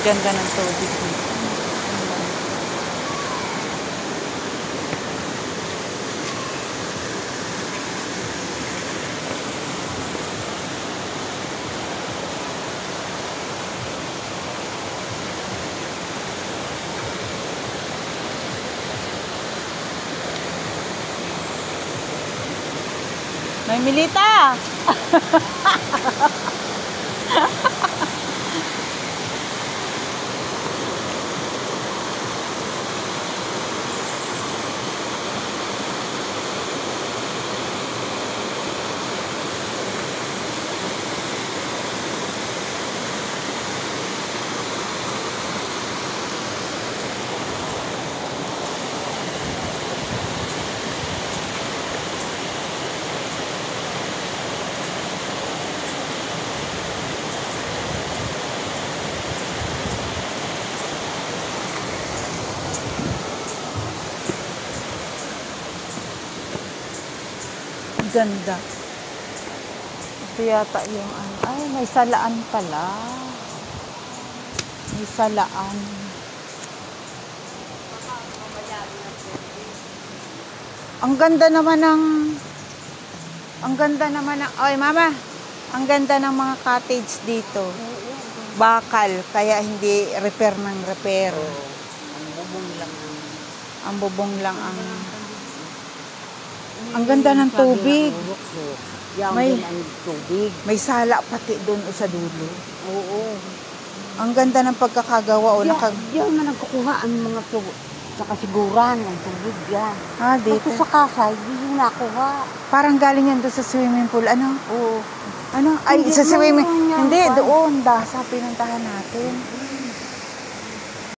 Ganda ng tubig dito. May milita! Ganda. Ito yata yung ano. Ay, may salaan pala. May salaan. Ang ganda naman ng... Ang ganda naman ng... Oy, mama. Ang ganda ng mga cottage dito. Bakal. Kaya hindi repair ng repair. Ang bubong lang ang... Ang bubong lang ang... Ang ganda ng tubig. May tubig. May sala pati doon sa dulo. Oo. Ang ganda ng pagkakagawa. Diyan na nagkukuha ang mga tubig. Sa kasiguran ng tubig yan. Ah, dito. Sa kasay, di yung nakuha. Parang galing yan doon sa swimming pool. Ano? Oo. Ano? Ay, Hindi, sa swimming. mayroon yan, Hindi, pa. doon. Sa pinuntahan natin.